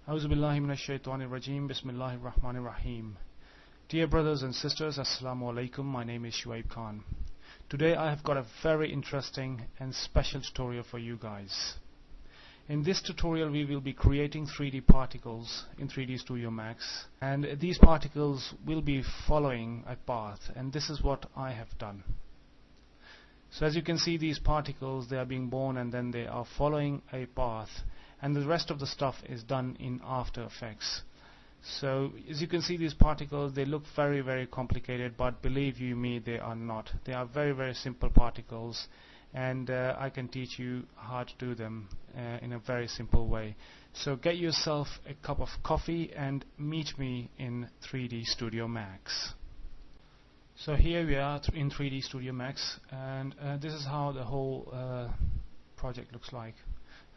Auzu billahi minash shaitanir rajim. Bismillahir rahmanir rahim. Dear brothers and sisters, Assalamu alaikum. My name is Shuaib Khan. Today I have got a very interesting and special tutorial for you guys. In this tutorial we will be creating 3D particles in 3D Studio Max, and these particles will be following a path, and this is what I have done. So as you can see, these particles, they are being born and then they are following a path, and the rest of the stuff is done in After Effects. So as you can see, these particles, they look very complicated, but believe you me, they are not. They are very simple particles, and I can teach you how to do them in a very simple way. So get yourself a cup of coffee and meet me in 3D Studio Max. So here we are in 3D Studio Max, and this is how the whole project looks like.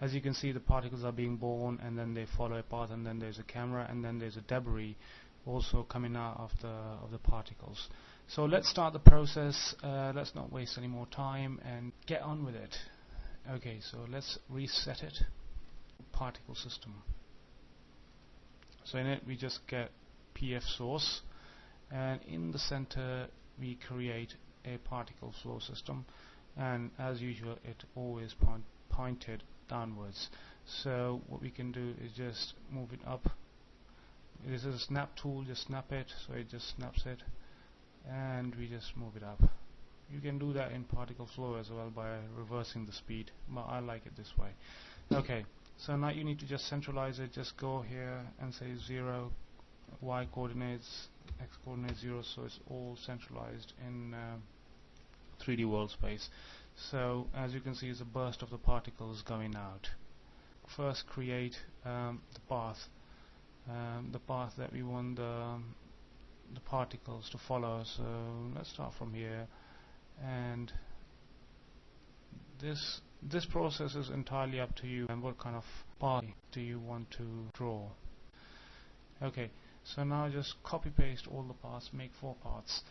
As you can see, the particles are being born and then they follow a path, and then there's a camera, and then there's a debris also coming out of the particles. So let's start the process. Let's not waste any more time and get on with it. Okay, so let's reset it. Particle system. So in it we just get PF source, and in the center we create a particle flow system, and as usual it always pointed downwards. So what we can do is just move it up. This is a snap tool, just snap it, so it just snaps it, and we just move it up. You can do that in particle flow as well by reversing the speed, but I like it this way. Okay, so now you need to just centralize it. Just go here and say 0, y coordinates, x coordinates 0, so it's all centralized in 3D world space. So as you can see, it's a burst of the particles going out. First create the path that we want the particles to follow. So let's start from here, and this process is entirely up to you and what kind of path do you want to draw. Okay, so now just copy paste all the paths, make 4 paths.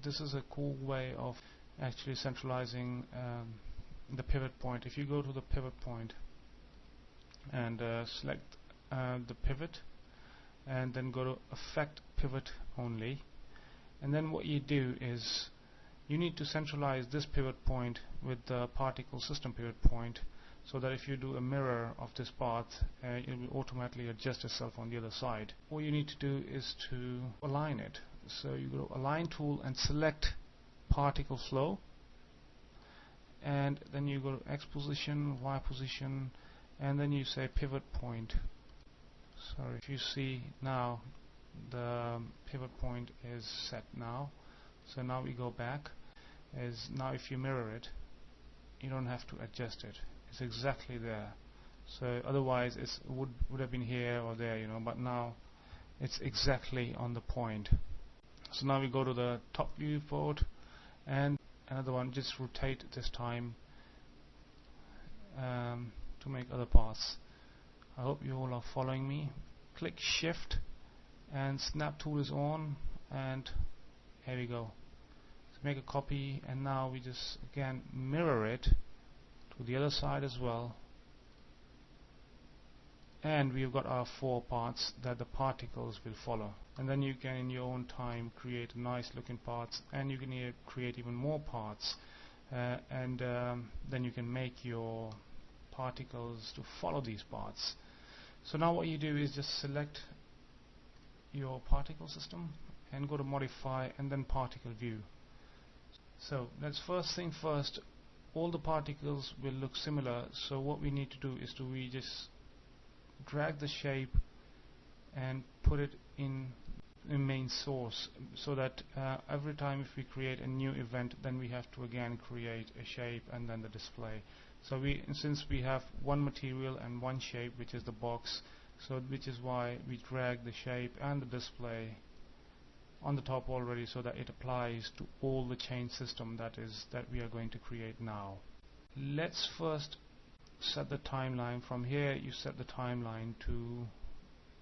This is a cool way of actually centralizing the pivot point. If you go to the pivot point and select the pivot, and then go to Effect Pivot Only, and then what you do is you need to centralize this pivot point with the particle system pivot point, so that if you do a mirror of this path, it will automatically adjust itself on the other side. All you need to do is to align it. So you go to Align tool and select particle flow, and then you go to X position, Y position, and then you say pivot point. So if you see now, the pivot point is set now. So now we go back. Now if you mirror it, you don't have to adjust it. It's exactly there. So otherwise it would have been here or there, but now it's exactly on the point. So now we go to the top viewport, and another one, just rotate this time to make other paths. I hope you all are following me. Click Shift and Snap tool is on, and here we go. So make a copy, and now we just again mirror it to the other side as well, and we've got our 4 parts that the particles will follow. And then you can in your own time create nice looking parts, and you can create even more parts, and then you can make your particles to follow these parts. So now what you do is just select your particle system and go to Modify and then Particle View. So let's first thing first, all the particles will look similar, so what we need to do is we just drag the shape and put it in main source, so that every time if we create a new event, then we have to again create a shape and then the display. So since we have one material and one shape, which is the box, so which is why we drag the shape and the display on the top already, so that it applies to all the chain system that we are going to create now. Let's first set the timeline. From here you set the timeline to,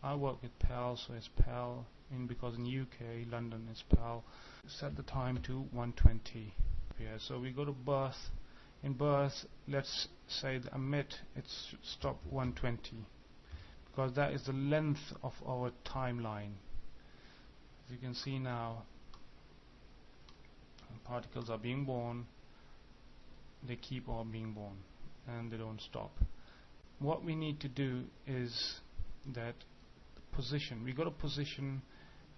I work with PAL, so it's PAL, because in UK, London is PAL. Set the time to 120. Yeah, so we go to birth. In birth, let's say the emit, it's stop 120, because that is the length of our timeline. As you can see now, particles are being born, they keep on being born and they don't stop. What we need to do is that position, we got a position,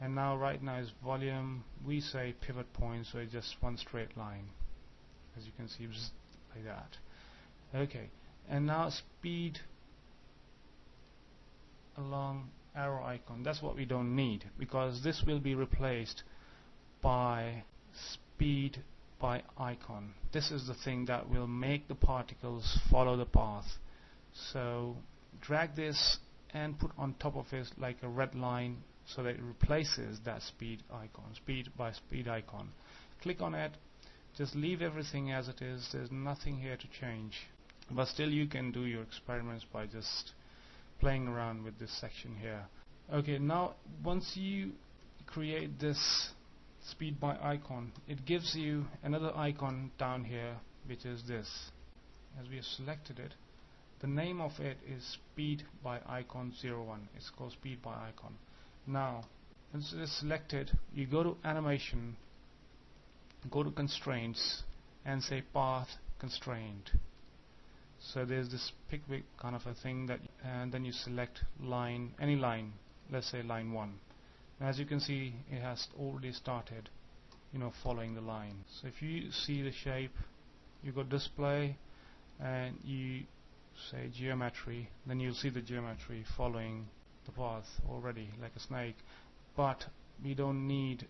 and now right now is volume, we say pivot point, so it's just one straight line, as you can see, like that. Okay, and now speed along arrow icon, that's what we don't need, because this will be replaced by speed by icon. This is the thing that will make the particles follow the path. So drag this and put on top of it like a red line, so that it replaces that speed icon, speed by speed icon. Click on it, just leave everything as it is, there's nothing here to change, but still you can do your experiments by just playing around with this section here. Okay, now once you create this speed by icon, it gives you another icon down here, which is this. As we have selected it, the name of it is speed by icon 01. It's called speed by icon. Now once it is selected, you go to animation, go to constraints, and say path constraint. So there's this pick kind of a thing that, and then you select line, any line, let's say line 1. And as you can see, it has already started, following the line. So if you see the shape, you go display, and you say geometry, then you'll see the geometry following the path already, like a snake. But we don't need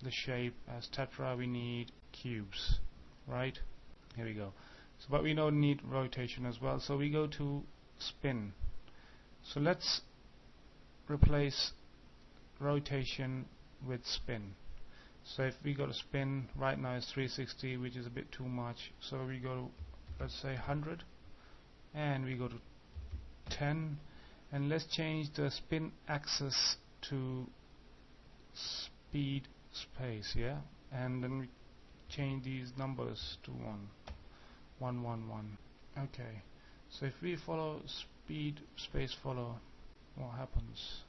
the shape as tetra, we need cubes, right? Here we go. So, but we don't need rotation as well, so we go to spin. So let's replace rotation with spin. So if we go to spin, right now it's 360, which is a bit too much, so we go to, let's say 100, and we go to 10, and let's change the spin axis to speed space, yeah, and then we change these numbers to 1, 1, 1. Okay, so if we follow speed space follow, what happens?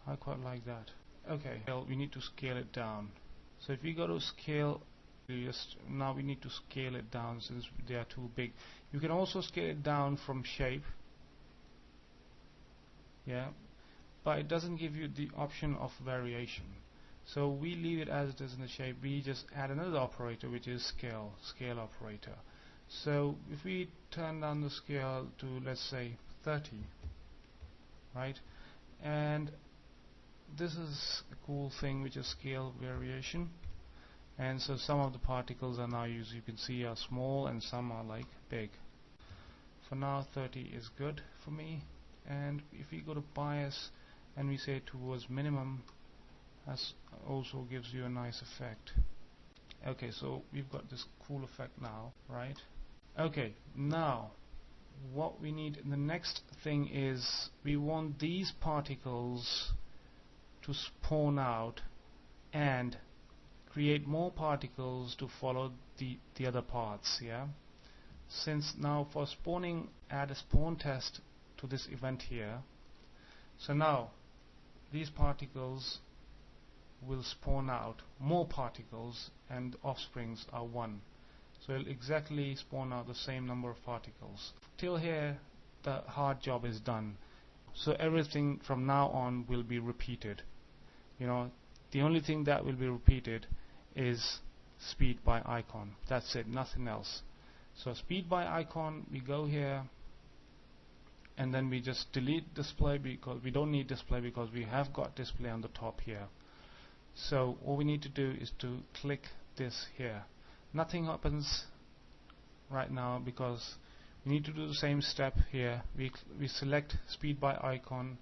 I quite like that. Okay, well, we need to scale it down. So if we go to scale, now we need to scale it down since they are too big. You can also scale it down from shape, yeah, but it doesn't give you the option of variation. So we leave it as it is in the shape. We just add another operator, which is scale operator. So if we turn down the scale to, let's say 30, right, and this is a cool thing, which is scale variation, and so some of the particles are now used, you can see, are small and some are like big. For now 30 is good for me, and if we go to bias and we say towards minimum, that also gives you a nice effect. Okay, so we've got this cool effect now, right? Okay, now what we need, the next thing is we want these particles to spawn out and create more particles to follow the other paths, yeah. Since now for spawning, add a spawn test to this event here. So now these particles will spawn out more particles, and offsprings are 1. So it'll exactly spawn out the same number of particles. Till here the hard job is done. So everything from now on will be repeated. The only thing that will be repeated is speed by icon. That's it, nothing else. So speed by icon, we go here, and then we just delete display, because we don't need display because we have got display on the top here. So all we need to do is to click this here. Nothing happens right now because we need to do the same step here. We select speed by icon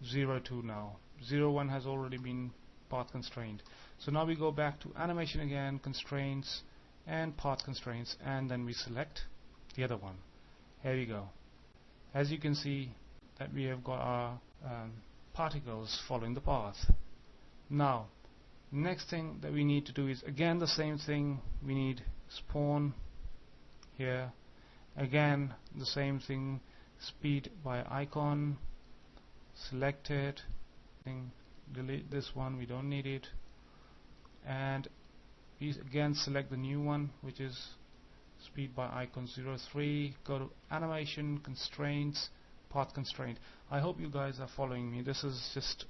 02 now. 01 has already been path constrained. So now we go back to animation again, constraints and path constraints, and then we select the other one. Here we go. As you can see that we have got our particles following the path. Now next thing that we need to do is again the same thing. We need spawn here, again the same thing, speed by icon, select it, delete this one, we don't need it, and we again select the new one, which is speed by icon 03, go to animation, constraints, path constraint. I hope you guys are following me. This is just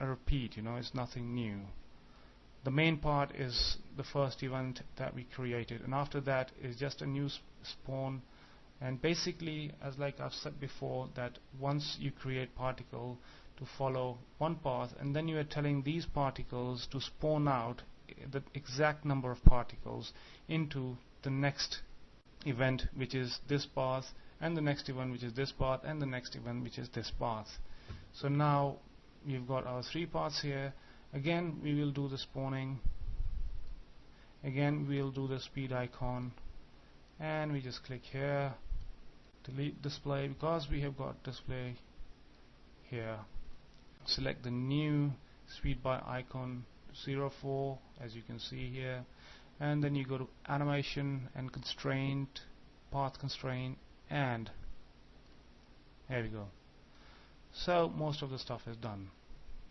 a repeat, it's nothing new. The main part is the first event that we created, and after that is just a new spawn. And basically, as like I've said before, that once you create particle to follow one path, and then you are telling these particles to spawn out the exact number of particles into the next event, which is this path, and the next event, which is this path, and the next event, which is this path. So now we've got our 3 paths here. Again, we will do the spawning. Again, we'll do the speed icon, and we just click here, delete display, because we have got display here. Select the new speed by icon 04, as you can see here, and then you go to animation and constraint, path constraint, and there we go. So most of the stuff is done,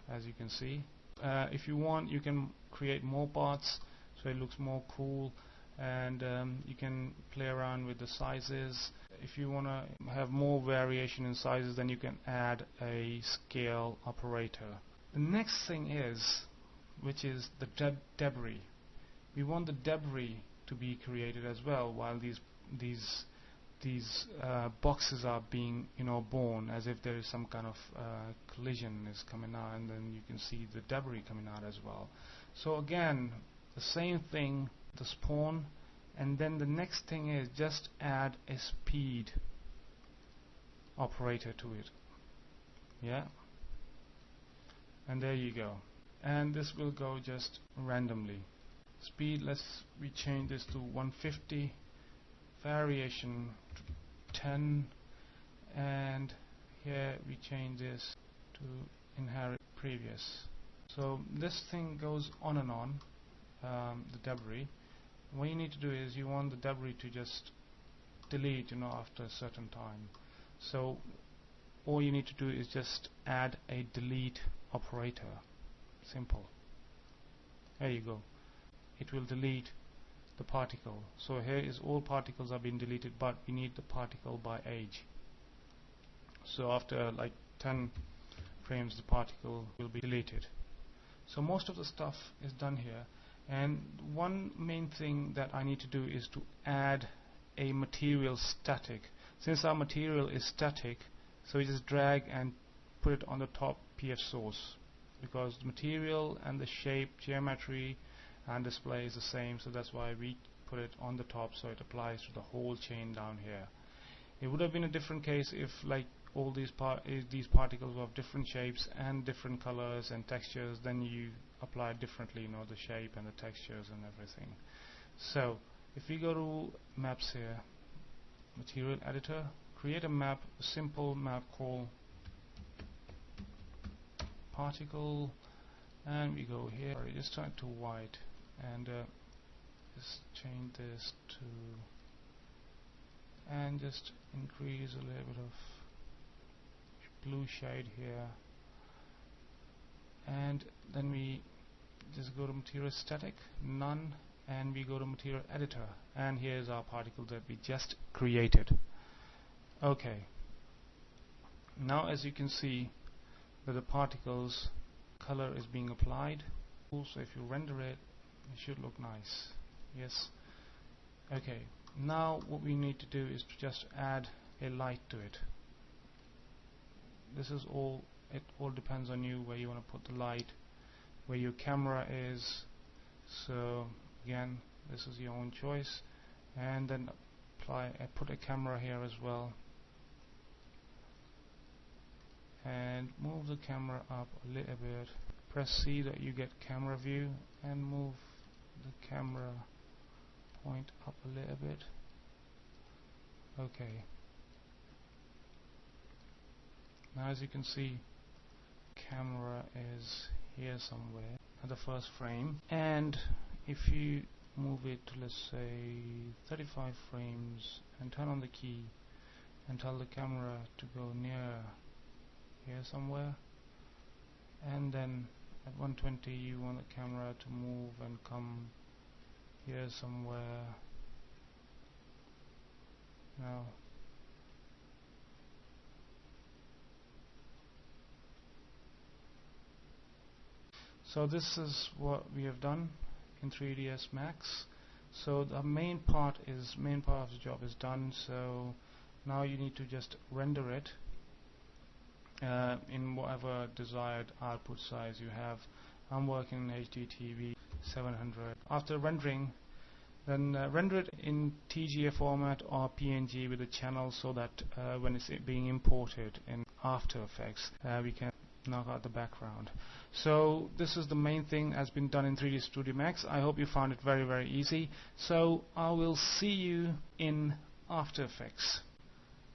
as you can see. If you want, you can create more paths so it looks more cool, and you can play around with the sizes. If you want to have more variation in sizes, then you can add a scale operator. The next thing is, which is the debris. We want the debris to be created as well while these boxes are being born, as if there is some kind of collision is coming out, and then you can see the debris coming out as well. So again, the same thing, the spawn, and then the next thing is just add a speed operator to it. Yeah, and there you go, and this will go just randomly. Speed, we change this to 150, variation 10, and here we change this to inherit previous. So this thing goes on and on, the debris. What you need to do is you want the debris to just delete after a certain time. So all you need to do is just add a delete operator. Simple. There you go. It will delete the particle. So here is all particles are being deleted, but we need the particle by age. So after like 10 frames the particle will be deleted. So most of the stuff is done here, and one main thing that I need to do is to add a material static. Since our material is static, so we just drag and put it on the top PF source, because the material and the shape, geometry and display is the same, so that's why we put it on the top, so it applies to the whole chain down here. It would have been a different case if like all these particles were of different shapes and different colors and textures, then you apply differently, the shape and the textures and everything. So if we go to maps here, material editor, create a map, a simple map called particle, and we go here, just turn it to white, and just change this to, and just increase a little bit of blue shade here, and then we just go to material static, none, and we go to material editor, and here's our particle that we just created. Okay, now as you can see that the particles color is being applied. Also, if you render it, it should look nice. Yes. Okay, now what we need to do is to just add a light to it. This is all, it all depends on you where you want to put the light, where your camera is. So again, this is your own choice, and then put a camera here as well, and move the camera up a little bit. Press C that you get camera view, and move the camera point up a little bit. Okay, now as you can see, camera is here somewhere at the first frame, and if you move it to, let's say, 35 frames, and turn on the key and tell the camera to go near here somewhere, and then at 120 you want the camera to move and come here somewhere. Now so this is what we have done in 3ds Max. So the main part of the job is done. So now you need to just render it in whatever desired output size you have. I'm working in HDTV 700. After rendering, then render it in TGA format or PNG with a channel, so that when it's being imported in After Effects, we can knock out the background. So this is the main thing has been done in 3D Studio Max. I hope you found it very easy. So I will see you in After Effects.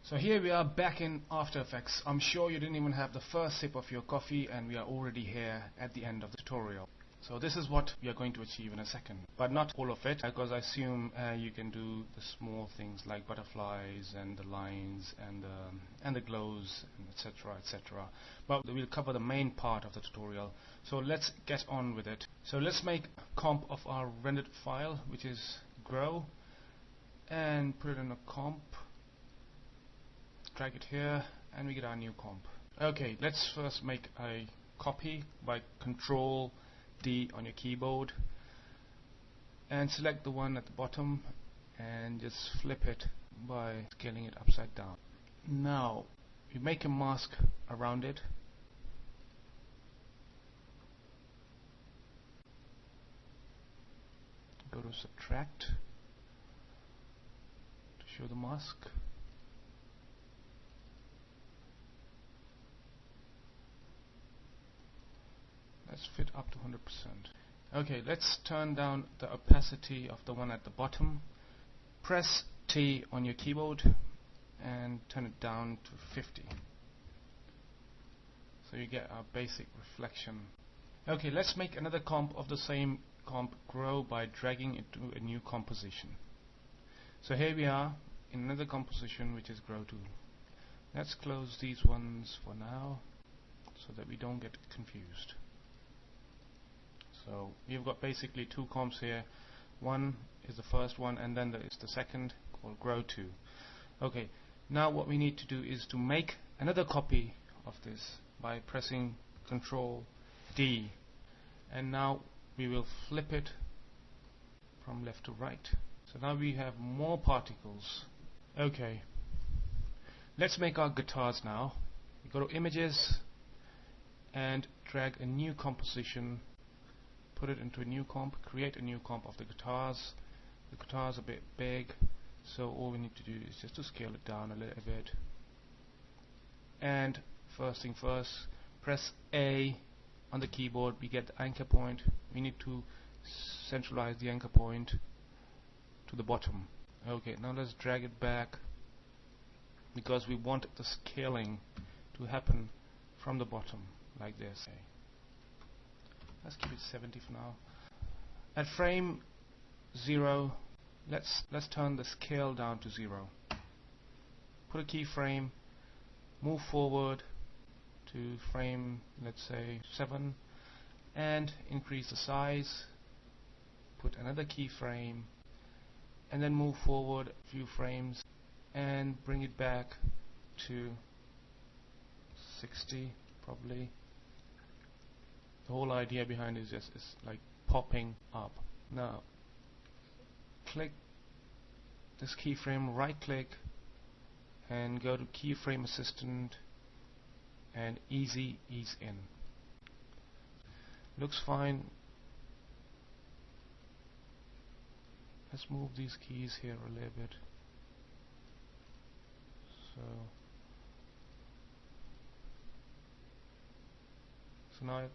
So here we are back in After Effects. I'm sure you didn't even have the first sip of your coffee and we are already here at the end of the tutorial. So this is what we are going to achieve in a second, but not all of it, because I assume you can do the small things like butterflies and the lines and the glows, etc, etc. But we'll cover the main part of the tutorial. So let's get on with it. So let's make a comp of our rendered file, which is grow, and put it in a comp. Drag it here, and we get our new comp. Okay, let's first make a copy by Control D on your keyboard and select the one at the bottom and just flip it by scaling it upside down. Now you make a mask around it. Go to subtract to show the mask. Let's fit up to 100%. Okay, let's turn down the opacity of the one at the bottom. Press T on your keyboard and turn it down to 50. So you get our basic reflection. Okay, let's make another comp of the same comp grow by dragging it to a new composition. So here we are in another composition, which is grow tool. Let's close these ones for now so that we don't get confused. So you've got basically two comps here. One is the first one, and then there is the second called grow 2. Okay, now what we need to do is to make another copy of this by pressing Control D, and now we will flip it from left to right. So now we have more particles. Okay, let's make our guitars now. We go to Images and drag a new composition. Put it into a new comp, create a new comp of the guitars. The guitar's a bit big, so all we need to do is just to scale it down a little bit. And first thing first, press A on the keyboard. We get the anchor point. We need to centralize the anchor point to the bottom. Okay, now let's drag it back, because we want the scaling to happen from the bottom, like this. Okay. Let's keep it 70 for now. At frame 0, let's turn the scale down to 0. Put a keyframe, move forward to frame, let's say 7, and increase the size. Put another keyframe, and then move forward a few frames and bring it back to 60 probably. The whole idea behind it is like popping up. Now click this keyframe, right click and go to keyframe assistant and easy ease in. Looks fine. Let's move these keys here a little bit. So now it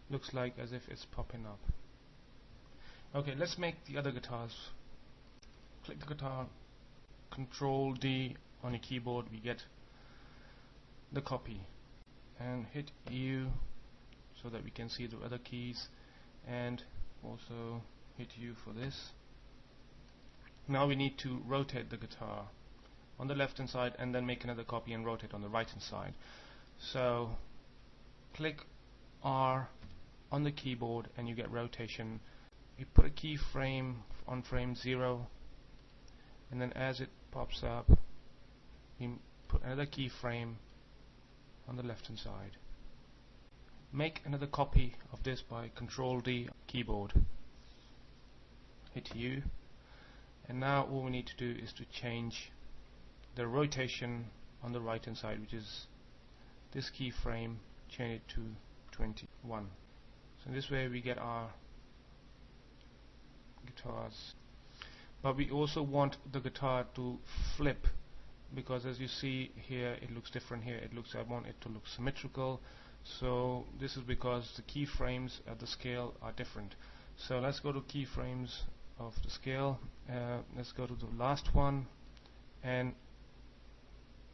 looks like as if it's popping up. Okay, let's make the other guitars. Click the guitar, Control D on your keyboard, we get the copy, and hit U so that we can see the other keys, and also hit U for this. Now we need to rotate the guitar on the left hand side and then make another copy and rotate on the right hand side. So click R on the keyboard and you get rotation. You put a keyframe on frame 0, and then as it pops up you put another keyframe on the left hand side. Make another copy of this by Control D keyboard. Hit U, and now all we need to do is to change the rotation on the right hand side, which is this keyframe, change it to 21. So this way we get our guitars. But we also want the guitar to flip, because as you see here it looks different here. I want it to look symmetrical. So this is because the keyframes at the scale are different. So let's go to keyframes of the scale. Let's go to the last one and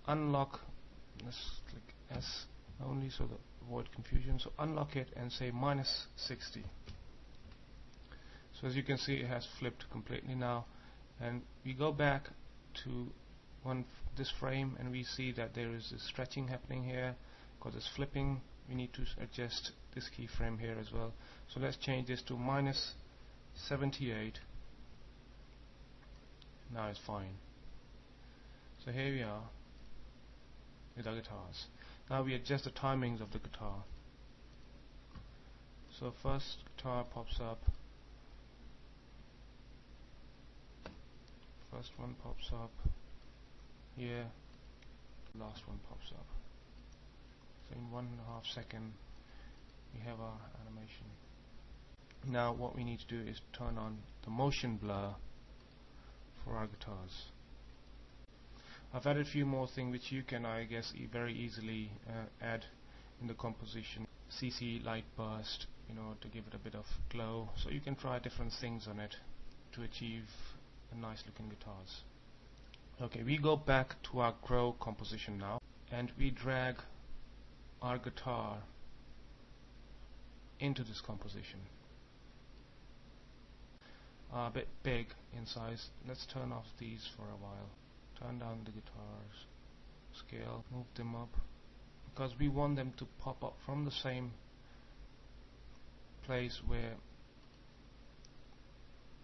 unlock. Let's click S only so to avoid confusion. So unlock it and say -60. So as you can see, it has flipped completely now, and we go back to this frame and we see that there is a stretching happening here because it's flipping. We need to adjust this keyframe here as well. So let's change this to -78. Now it's fine. So here we are with our guitars. Now we adjust the timings of the guitar. So first guitar pops up, first one pops up here, last one pops up. So in 1.5 seconds we have our animation. Now what we need to do is turn on the motion blur for our guitars. I've added a few more things which you can, I guess, very easily add in the composition. CC light burst, to give it a bit of glow. So you can try different things on it to achieve a nice looking guitars. Okay, we go back to our grow composition now, and we drag our guitar into this composition. A bit big in size. Let's turn off these for a while. Turn down the guitars scale, move them up, because we want them to pop up from the same place where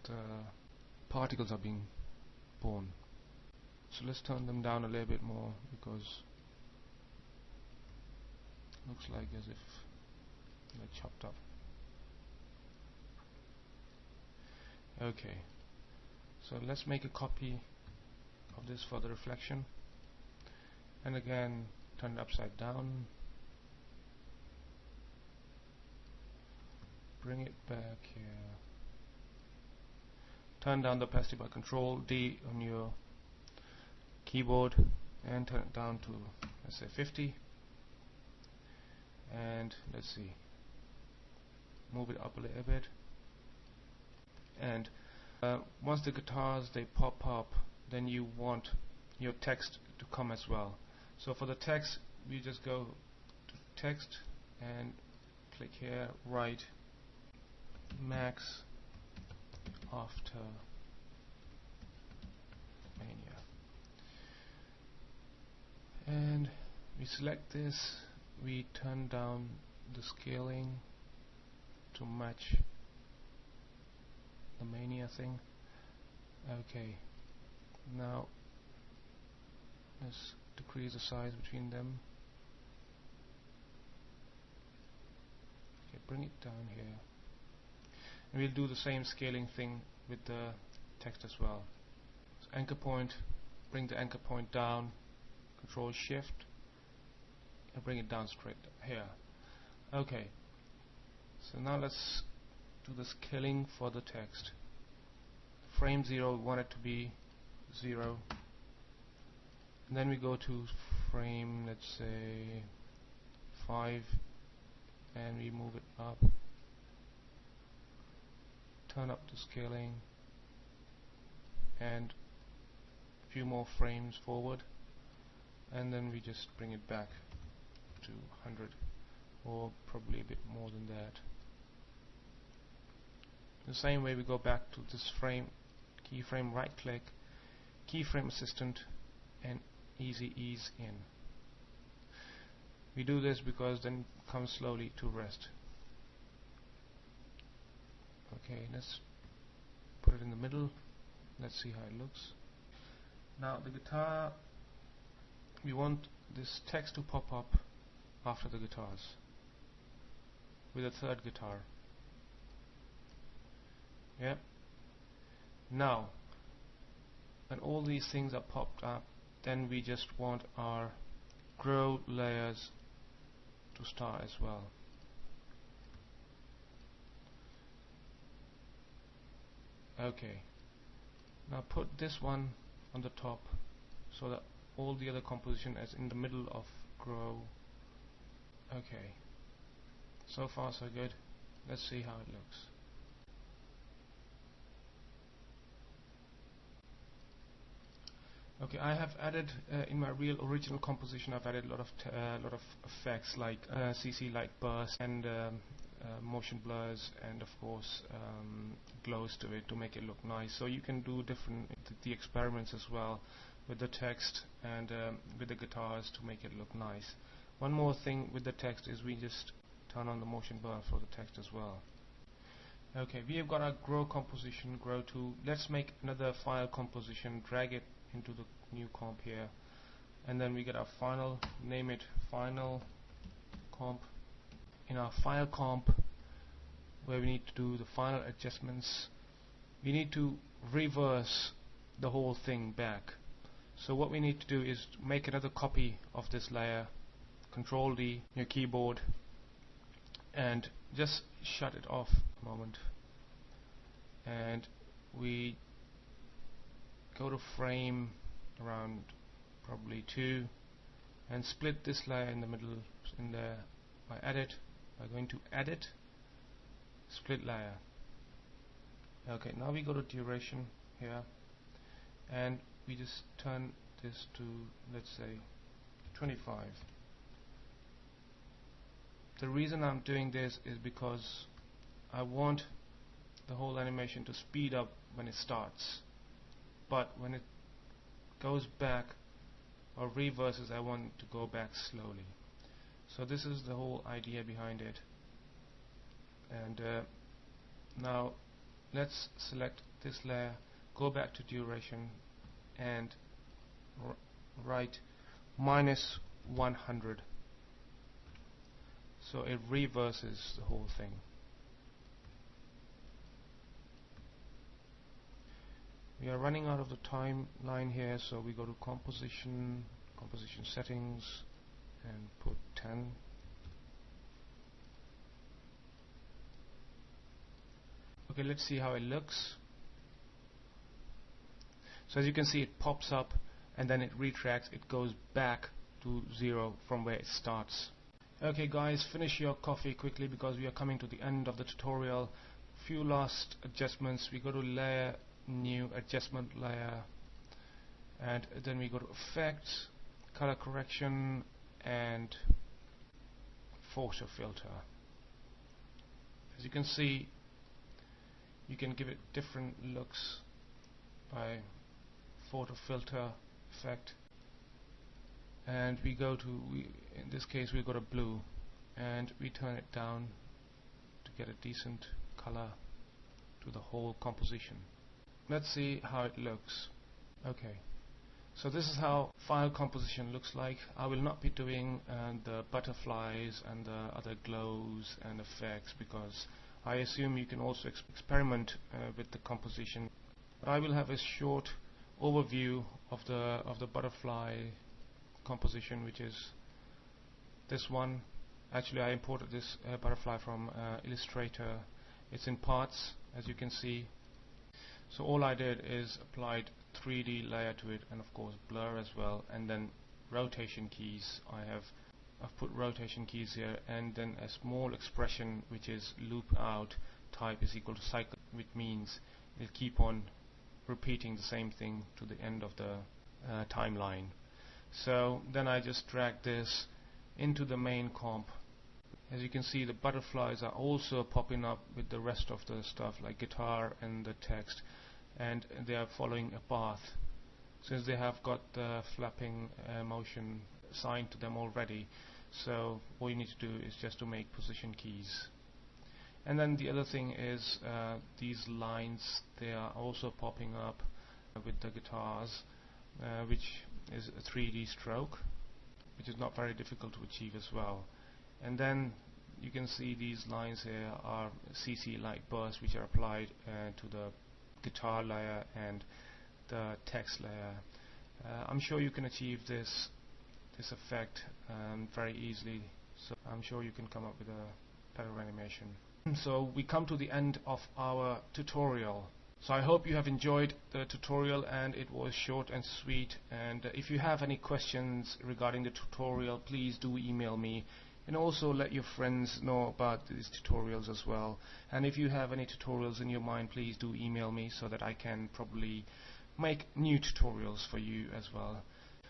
the particles are being born. So let's turn them down a little bit more, because it looks like as if they're chopped up. Okay, so let's make a copy of this for the reflection, and again turn it upside down, bring it back here, turn down the opacity by Control D on your keyboard and turn it down to, let's say, 50, and let's see, move it up a little bit, and once the guitars they pop up, then you want your text to come as well. So for the text, we just go to text and click here, write Maxafter Mania, and we select this, we turn down the scaling to match the Mania thing. Okay, now let's decrease the size between them. Okay, bring it down here, and we'll do the same scaling thing with the text as well. So anchor point, bring the anchor point down, Control Shift, and bring it down straight here. Okay, so now let's do the scaling for the text. Frame 0, we want it to be 0, and then we go to frame, let's say 5, and we move it up, turn up the scaling, and a few more frames forward, and then we just bring it back to 100, or probably a bit more than that. The same way we go back to this frame, keyframe, right click, keyframe assistant, and easy ease in. We do this because then it comes slowly to rest. Okay, let's put it in the middle. Let's see how it looks. Now the guitar, we want this text to pop up after the guitars with a third guitar. Yeah. Now when all these things are popped up, then we just want our grow layers to start as well. Okay, now put this one on the top so that all the other composition is in the middle of grow. Okay, so far so good. Let's see how it looks. Okay, I have added in my real original composition, I've added a lot of effects like CC light burst and motion blurs, and of course glows to it to make it look nice. So you can do different the experiments as well with the text and with the guitars to make it look nice. One more thing with the text is we just turn on the motion blur for the text as well. Okay, we have got our grow composition, grow to. Let's make another file composition, drag it into the new comp here, and then we get our final, name it final comp. In our file comp, where we need to do the final adjustments, we need to reverse the whole thing back. So what we need to do is make another copy of this layer, Control D, your keyboard, and just shut it off a moment, and we go to frame around probably 2 and split this layer in the middle in there by going to edit, split layer. Okay, now we go to duration here and we just turn this to, let's say, 25. The reason I'm doing this is because I want the whole animation to speed up when it starts, but when it goes back or reverses, I want it to go back slowly. So this is the whole idea behind it. And now let's select this layer, go back to duration and write -100. So it reverses the whole thing. We are running out of the timeline here, so we go to composition settings and put 10. Okay, let's see how it looks. So as you can see, it pops up and then it retracts, it goes back to 0 from where it starts. Okay guys, finish your coffee quickly because we are coming to the end of the tutorial. Few last adjustments. We go to layer, new adjustment layer, and then we go to effects, color correction, and photo filter. As you can see, you can give it different looks by photo filter effect, and we go to, in this case we go to blue and we turn it down to get a decent color to the whole composition. Let's see how it looks. Okay, so this is how file composition looks like. I will not be doing the butterflies and the other glows and effects because I assume you can also experiment with the composition. But I will have a short overview of the butterfly composition, which is this one. Actually, I imported this butterfly from Illustrator. It's in parts, as you can see. So all I did is applied 3D layer to it, and of course blur as well, and then rotation keys. I've put rotation keys here, and then a small expression which is loop out type is equal to cycle, which means it'll keep on repeating the same thing to the end of the timeline. So then I just drag this into the main comp. As you can see, the butterflies are also popping up with the rest of the stuff like guitar and the text, and they are following a path. Since they have got the flapping motion assigned to them already, So all you need to do is just to make position keys. And then the other thing is these lines, they are also popping up with the guitars, which is a 3D stroke, which is not very difficult to achieve as well. And then you can see these lines here are CC light bursts, which are applied to the guitar layer and the text layer. I'm sure you can achieve this effect very easily, so I'm sure you can come up with a better animation. So we come to the end of our tutorial. So I hope you have enjoyed the tutorial, and it was short and sweet. And if you have any questions regarding the tutorial, please do email me, and also let your friends know about these tutorials as well. And if you have any tutorials in your mind, please do email me so that I can probably make new tutorials for you as well.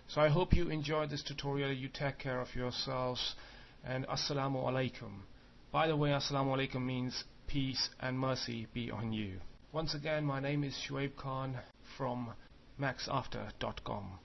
So I hope you enjoyed this tutorial. You take care of yourselves, and Assalamu alaikum. By the way, Assalamu alaikum means peace and mercy be on you. Once again, my name is Shuaib Khan from Maxafter.com.